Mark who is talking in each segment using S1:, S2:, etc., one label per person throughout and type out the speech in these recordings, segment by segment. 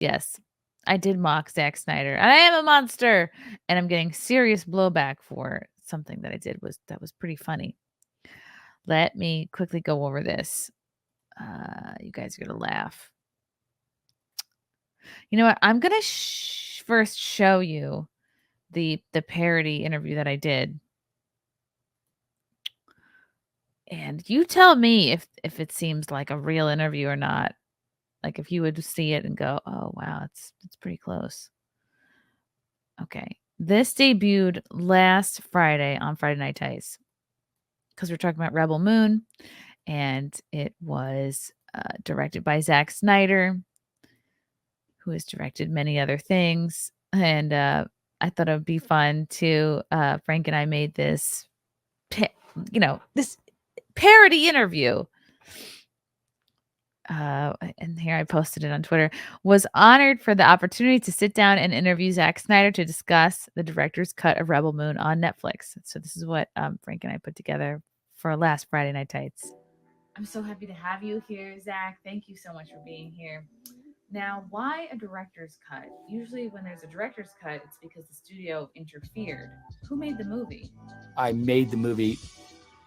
S1: Yes, I did mock Zack Snyder. I am a monster, and I'm getting serious blowback for something that I did that was pretty funny. Let me quickly go over this. You guys are gonna laugh. You know what? I'm gonna first show you the parody interview that I did, and you tell me if it seems like a real interview or not. Like if you would see it and go, "Oh wow, it's pretty close." Okay, this debuted last Friday on Friday Night Tights because we're talking about Rebel Moon, and it was directed by Zack Snyder, who has directed many other things. And I thought it would be fun to Frank and I made this, this parody interview. And here I posted it on Twitter. Was honored for the opportunity to sit down and interview Zack Snyder to discuss the director's cut of Rebel Moon on Netflix. So this is what Frank and I put together for last Friday Night Tights. I'm so happy to have you here, Zack. Thank you so much for being here. Now, why a director's cut? Usually when there's a director's cut, it's because the studio interfered. Who made the movie?
S2: I made the movie.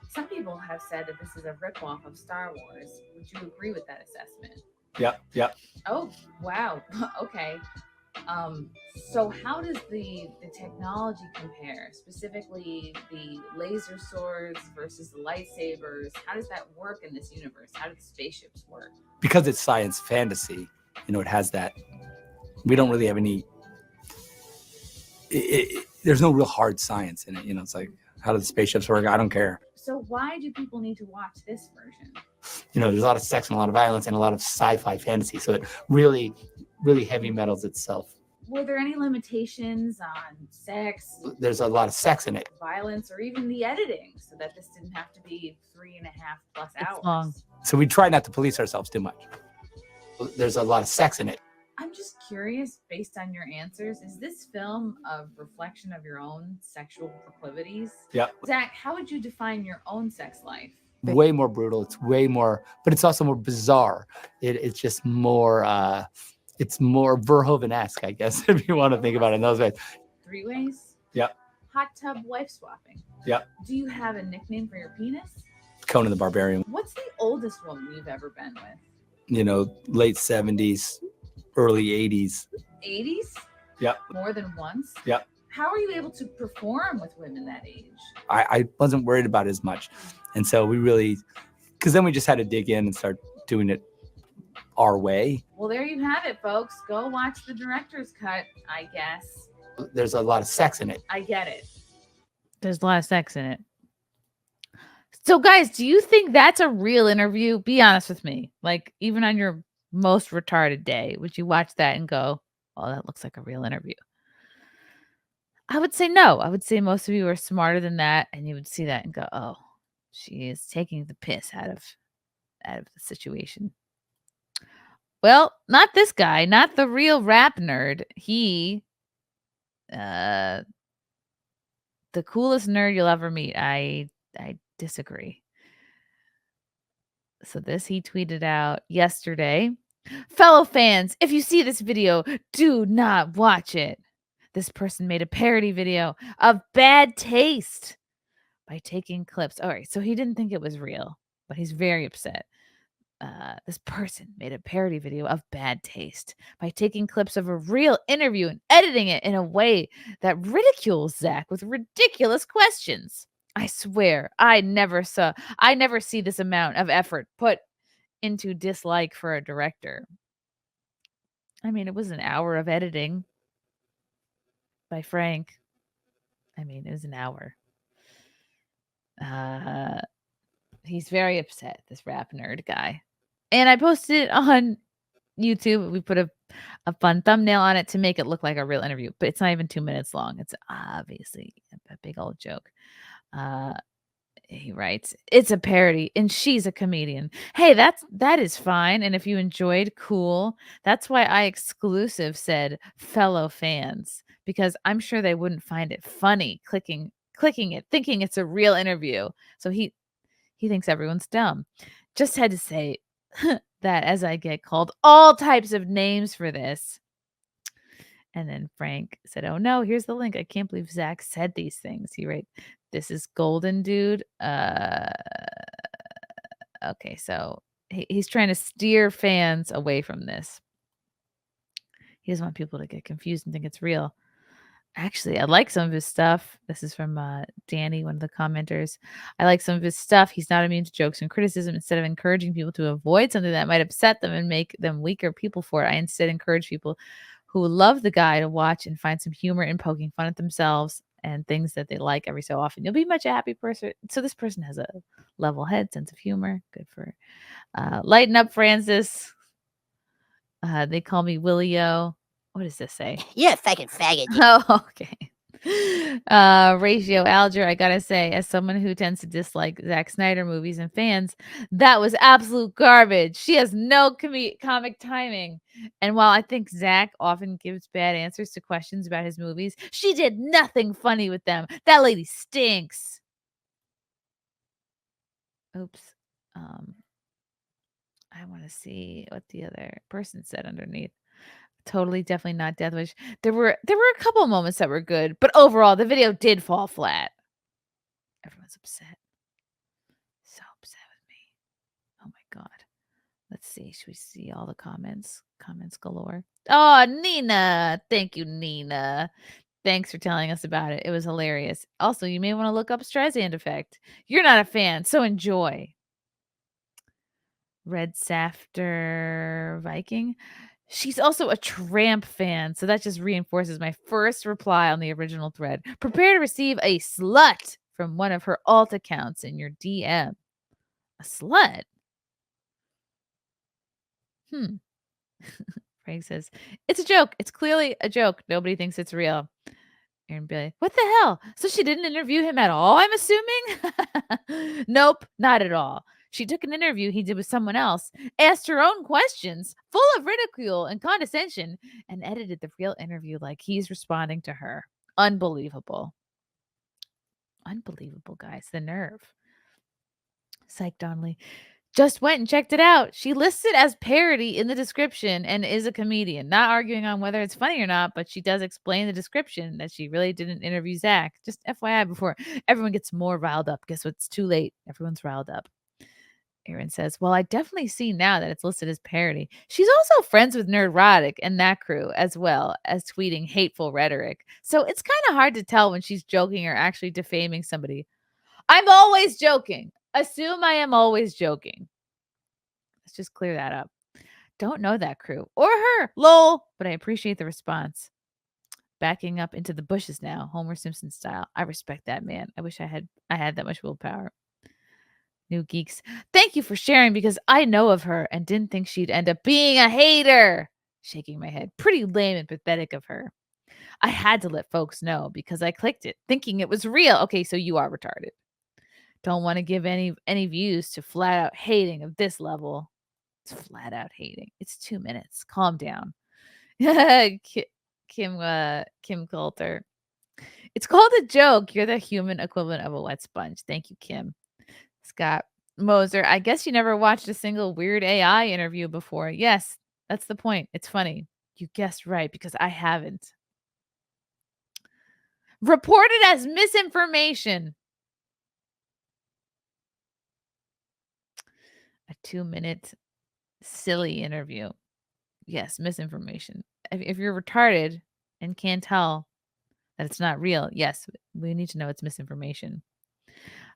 S1: Some people have said that this is a ripoff of Star Wars. Would you agree with that assessment?
S2: Yep.
S1: Oh, wow. Okay. So how does the technology compare? Specifically, the laser swords versus the lightsabers. How does that work in this universe? How do the spaceships work?
S2: Because it's science fantasy, it has that. We don't really have any. There's no real hard science in it. It's like, how do the spaceships work? I don't care.
S1: So why do people need to watch this version?
S2: There's a lot of sex and a lot of violence and a lot of sci-fi fantasy. So it really, really heavy metals itself.
S1: Were there any limitations on sex?
S2: There's a lot of sex in it.
S1: Violence, or even the editing, so that this didn't have to be 3.5+ hours. Long.
S2: So we try not to police ourselves too much. There's a lot of sex in it.
S1: I'm just curious, based on your answers, is this film a reflection of your own sexual proclivities?
S2: Yeah.
S1: Zack, how would you define your own sex life?
S2: Way more brutal. It's way more, but it's also more bizarre. It's just more, it's more Verhoeven-esque, I guess, if you want to think about it in those ways.
S1: 3 ways?
S2: Yep.
S1: Hot tub wife swapping?
S2: Yep.
S1: Do you have a nickname for your penis?
S2: Conan the Barbarian.
S1: What's the oldest woman you've ever been with?
S2: Late 70s. Early 80s.
S1: 80s?
S2: Yep.
S1: More than once?
S2: Yep.
S1: How are you able to perform with women that age?
S2: I wasn't worried about it as much. And so we really, because then we just had to dig in and start doing it our way.
S1: Well, there you have it, folks. Go watch the director's cut, I guess.
S2: There's a lot of sex in it.
S1: I get it. There's a lot of sex in it. So, guys, do you think that's a real interview? Be honest with me. Like, even on your most retarded day, would you watch that and go, "Oh, that looks like a real interview"? I would say no. I would say most of you are smarter than that, and you would see that and go, "Oh, she is taking the piss out of the situation." Well, not this guy, not the real rap nerd. He, the coolest nerd you'll ever meet. I disagree. So this he tweeted out yesterday. Fellow fans, if you see this video, do not watch it. This person made a parody video of bad taste by taking clips. All right, so he didn't think it was real, but he's very upset. This person made a parody video of bad taste by taking clips of a real interview and editing it in a way that ridicules Zack with ridiculous questions. I swear, I never see this amount of effort put into dislike for a director. I mean, it was an hour of editing by Frank. I mean, it was an hour. He's very upset, this rap nerd guy. And I posted it on YouTube. We put a fun thumbnail on it to make it look like a real interview, but it's not even 2 minutes long. It's obviously a big old joke. He writes, "It's a parody and she's a comedian. Hey, that is fine. And if you enjoyed, cool. That's why I exclusive said fellow fans, because I'm sure they wouldn't find it funny clicking it, thinking it's a real interview. So he thinks everyone's dumb. Just had to say that as I get called all types of names for this, And then Frank said, "Oh no, here's the link. I can't believe Zach said these things." He wrote, "This is golden, dude." Okay, so he's trying to steer fans away from this. He doesn't want people to get confused and think it's real. Actually, I like some of his stuff. This is from Danny, one of the commenters. I like some of his stuff. He's not immune to jokes and criticism. Instead of encouraging people to avoid something that might upset them and make them weaker people for it, I instead encourage people who love the guy to watch and find some humor in poking fun at themselves and things that they like every so often. You'll be much a happy person. So this person has a level head, sense of humor. Good for lighten up, Francis. They call me Willie-O. What does this say?
S3: You're a fucking faggot.
S1: Oh, okay. Ratio Alger, I gotta say, as someone who tends to dislike Zack Snyder movies and fans, that was absolute garbage. She has no comic timing. And while I think Zack often gives bad answers to questions about his movies, she did nothing funny with them. That lady stinks. Oops. I want to see what the other person said underneath. Totally, definitely not Death Wish. There were a couple moments that were good, but overall, the video did fall flat. Everyone's upset. So upset with me. Oh my god. Let's see. Should we see all the comments? Comments galore. Oh, Nina. Thank you, Nina. Thanks for telling us about it. It was hilarious. Also, you may want to look up Streisand Effect. You're not a fan, so enjoy. Red Safter Viking. She's also a Tramp fan, so that just reinforces my first reply on the original thread. Prepare to receive a slut from one of her alt accounts in your DM. A slut? Frank says, it's a joke. It's clearly a joke. Nobody thinks it's real. Aaron Bailey, what the hell? So she didn't interview him at all, I'm assuming? Nope, not at all. She took an interview he did with someone else, asked her own questions, full of ridicule and condescension, and edited the real interview like he's responding to her. Unbelievable. Unbelievable, guys. The nerve. Psych Donnelly. Just went and checked it out. She lists it as parody in the description and is a comedian. Not arguing on whether it's funny or not, but she does explain the description that she really didn't interview Zach. Just FYI before everyone gets more riled up. Guess what? It's too late. Everyone's riled up. Aaron says, well, I definitely see now that it's listed as parody. She's also friends with Nerdrotic and that crew, as well as tweeting hateful rhetoric. So it's kind of hard to tell when she's joking or actually defaming somebody. I'm always joking. Assume I am always joking. Let's just clear that up. Don't know that crew or her, lol, but I appreciate the response. Backing up into the bushes now, Homer Simpson style. I respect that, man. I wish I had that much willpower. New Geeks, thank you for sharing because I know of her and didn't think she'd end up being a hater. Shaking my head. Pretty lame and pathetic of her. I had to let folks know because I clicked it thinking it was real. Okay, so you are retarded. Don't want to give any views to flat out hating of this level. It's flat out hating. It's 2 minutes. Calm down. Kim Coulter. It's called a joke. You're the human equivalent of a wet sponge. Thank you, Kim. Scott Moser. I guess you never watched a single weird AI interview before. Yes, that's the point. It's funny. You guessed right because I haven't. Reported as misinformation. A 2-minute silly interview. Yes, misinformation. If you're retarded and can't tell that it's not real, yes, we need to know it's misinformation.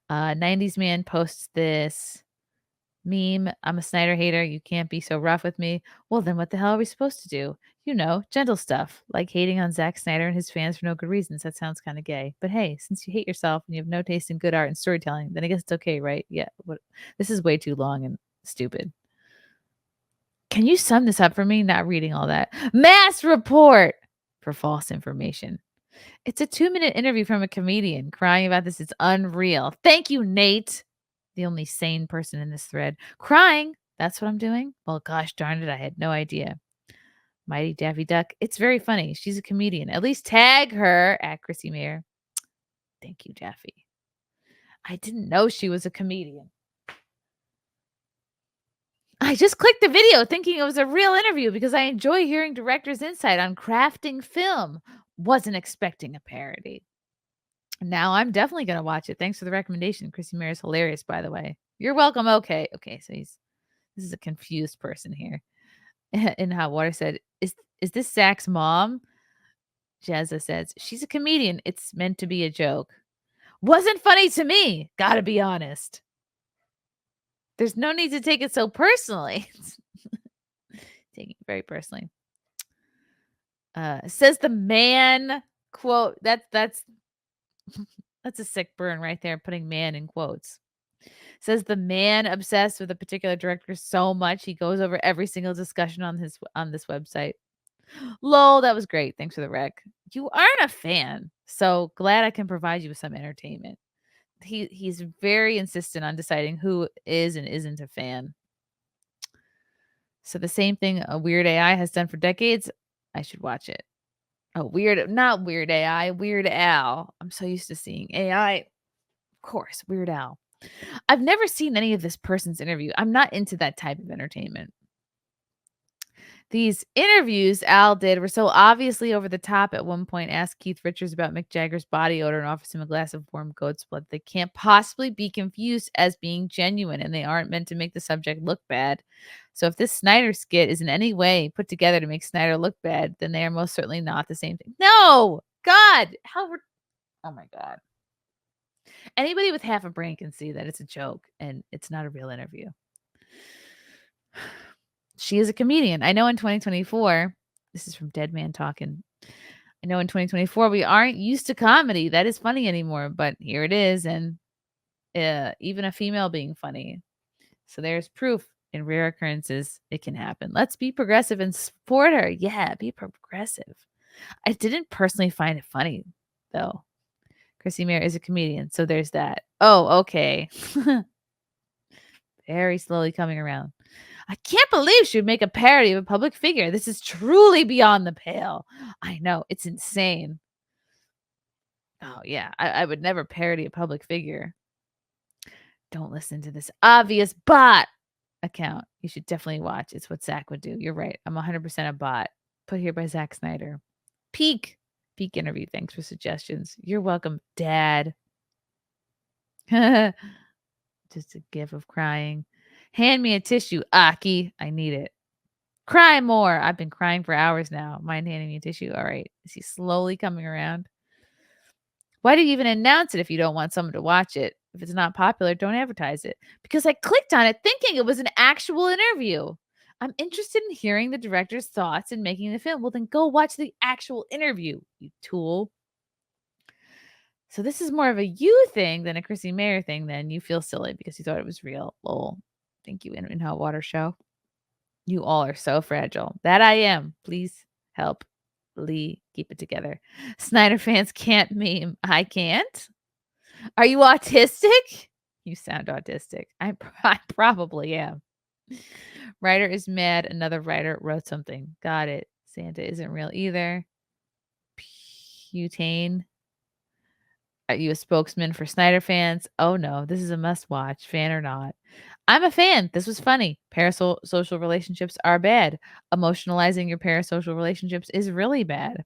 S1: 90s man posts this meme. I'm a Snyder hater. You can't be so rough with me. Well, then what the hell are we supposed to do? You know, gentle stuff like hating on Zack Snyder and his fans for no good reasons. That sounds kind of gay. But hey, since you hate yourself and you have no taste in good art and storytelling, then I guess it's okay, right? Yeah. This is way too long and stupid. Can you sum this up for me? Not reading all that. Mass report for false information. It's a 2-minute interview from a comedian crying about this. It's unreal. Thank you, Nate. The only sane person in this thread. Crying. That's what I'm doing? Well, gosh darn it. I had no idea. Mighty Daffy Duck. It's very funny. She's a comedian. At least tag her at Chrissie Mayr. Thank you, Daffy. I didn't know she was a comedian. I just clicked the video thinking it was a real interview because I enjoy hearing directors' insight on crafting film. Wasn't expecting a parody. Now I'm definitely gonna watch it. Thanks for the recommendation. Chrissie Mayr is hilarious, by the way. You're welcome. Okay. Okay, so this is a confused person here. In Hot Water said, Is this Zach's mom? Jazza says, she's a comedian. It's meant to be a joke. Wasn't funny to me. Gotta be honest. There's no need to take it so personally. Taking it very personally. Says the man, quote, that's a sick burn right there, putting man in quotes. Says the man obsessed with a particular director so much he goes over every single discussion on this website. Lol, that was great. Thanks for the rec. You aren't a fan, so glad I can provide you with some entertainment. He's very insistent on deciding who is and isn't a fan. So the same thing a Weird AI has done for decades. I should watch it. Oh, not Weird AI, Weird Al. I'm so used to seeing AI. Of course, Weird Al. I've never seen any of this person's interview. I'm not into that type of entertainment. These interviews Al did were so obviously over the top. At one point, asked Keith Richards about Mick Jagger's body odor and offers him a glass of warm goat's blood. They can't possibly be confused as being genuine, and they aren't meant to make the subject look bad. So if this Snyder skit is in any way put together to make Snyder look bad, then they are most certainly not the same thing. No! God! Oh my God. Anybody with half a brain can see that it's a joke and it's not a real interview. She is a comedian. I know in 2024, this is from Dead Man Talking. I know in 2024 we aren't used to comedy that is funny anymore, but here it is, and even a female being funny. So there's proof in rare occurrences it can happen. Let's be progressive and support her. Yeah, be progressive. I didn't personally find it funny though. Chrissie Mayr is a comedian, so there's that. Oh, okay. Very slowly coming around. I can't believe she would make a parody of a public figure. This is truly beyond the pale. I know, it's insane. Oh, yeah, I would never parody a public figure. Don't listen to this obvious bot account. You should definitely watch. It's what Zach would do. You're right. I'm 100% a bot. Put here by Zack Snyder. Peak interview. Thanks for suggestions. You're welcome, Dad. Just a gif of crying. Hand me a tissue, Aki. I need it. Cry more. I've been crying for hours now. Mind handing me a tissue? All right. Is he slowly coming around? Why do you even announce it if you don't want someone to watch it? If it's not popular, don't advertise it. Because I clicked on it thinking it was an actual interview. I'm interested in hearing the director's thoughts in making the film. Well, then go watch the actual interview, you tool. So this is more of a you thing than a Chrissie Mayr thing. Then you feel silly because you thought it was real. Lol. Thank you, In Hot Water Show. You all are so fragile. That I am. Please help Lee keep it together. Snyder fans can't meme. I can't. Are you autistic? You sound autistic. I probably am. Writer is mad. Another writer wrote something. Got it. Santa isn't real either. Butane. Are you a spokesman for Snyder fans? Oh no, this is a must watch, fan or not. I'm a fan. This was funny. Parasocial relationships are bad. Emotionalizing your parasocial relationships is really bad.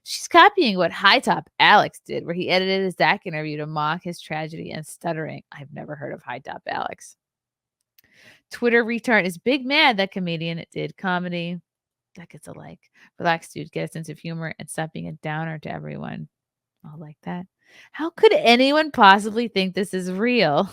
S1: She's copying what High Top Alex did, where he edited his Zach interview to mock his tragedy and stuttering. I've never heard of High Top Alex. Twitter retard is big mad that comedian did comedy. That gets a like. Relax, dude. Get a sense of humor and stop being a downer to everyone. I'll like that. How could anyone possibly think this is real?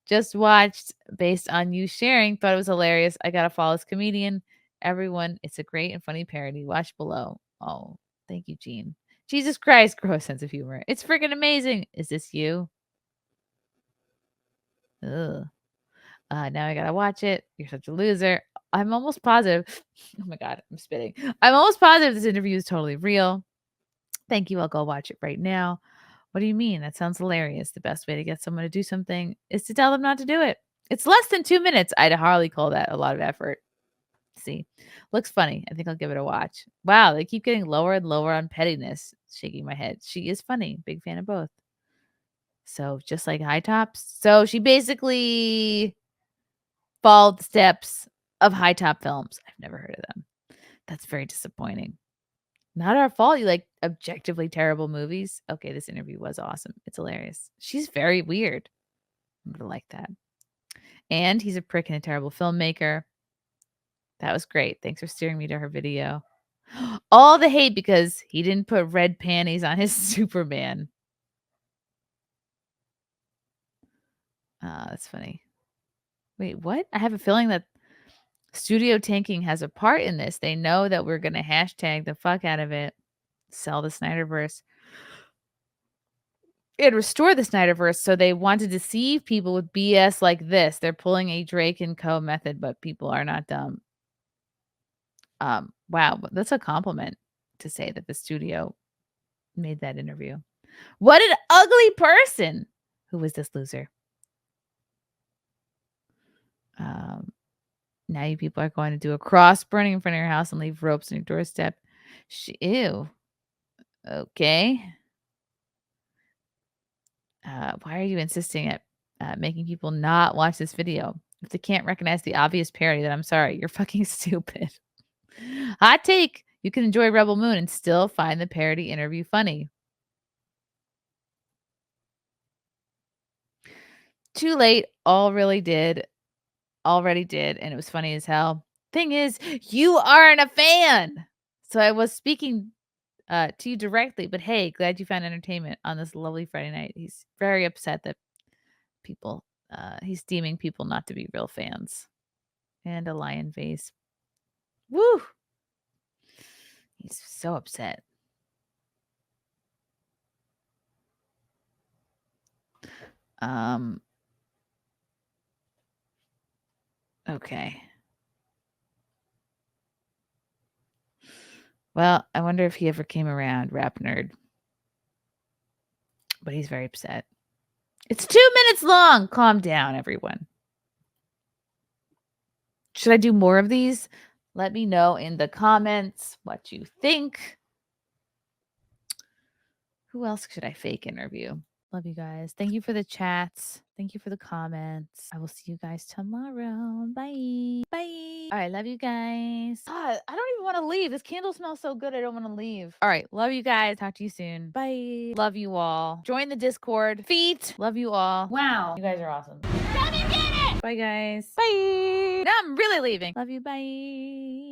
S1: Just watched based on you sharing. Thought it was hilarious. I gotta follow this comedian. Everyone, it's a great and funny parody. Watch below. Oh, thank you, Gene. Jesus Christ, grow a sense of humor. It's freaking amazing. Is this you? Ugh. Now I gotta watch it. You're such a loser. I'm almost positive. Oh my God, I'm spitting. I'm almost positive this interview is totally real. Thank you. I'll go watch it right now. What do you mean? That sounds hilarious. The best way to get someone to do something is to tell them not to do it. It's less than 2 minutes. I'd hardly call that a lot of effort. See, looks funny. I think I'll give it a watch. Wow, they keep getting lower and lower on pettiness. Shaking my head. She is funny. Big fan of both. So just like High Tops. So she basically followed the steps of High Top Films. I've never heard of them. That's very disappointing. Not our fault. You like objectively terrible movies. Okay, this interview was awesome. It's hilarious. She's very weird. I'm gonna like that. And he's a prick and a terrible filmmaker. That was great. Thanks for steering me to her video. All the hate because he didn't put red panties on his Superman. That's funny. Wait, what? I have a feeling that studio tanking has a part in this. They know that we're going to hashtag the fuck out of it, sell the Snyderverse, and restore the Snyderverse. So they want to deceive people with BS like this. They're pulling a Drake and Co. method, but people are not dumb. Wow, that's a compliment to say that the studio made that interview. What an ugly person. Who was this loser? Now you people are going to do a cross burning in front of your house and leave ropes on your doorstep. Ew. Okay. Why are you insisting at making people not watch this video? If they can't recognize the obvious parody, then I'm sorry. You're fucking stupid. Hot take. You can enjoy Rebel Moon and still find the parody interview funny. Too late. Already did. And it was funny as hell. Thing is, you aren't a fan. So I was speaking to you directly, but hey, glad you found entertainment on this lovely Friday night. He's very upset that people, he's deeming people not to be real fans. And a lion face. Woo! He's so upset. Okay. Well, I wonder if he ever came around, rap nerd. But he's very upset. It's 2 minutes long. Calm down, everyone. Should I do more of these? Let me know in the comments what you think. Who else should I fake interview? Love you guys. Thank you for the chats. Thank you for the comments. I will see you guys tomorrow. Bye. Bye. All right. Love you guys. God, I don't even want to leave. This candle smells so good. I don't want to leave. All right. Love you guys. Talk to you soon. Bye. Love you all. Join the Discord. Feet. Love you all. Wow. You guys are awesome. Come and get it. Bye, guys. Bye. Now I'm really leaving. Love you. Bye.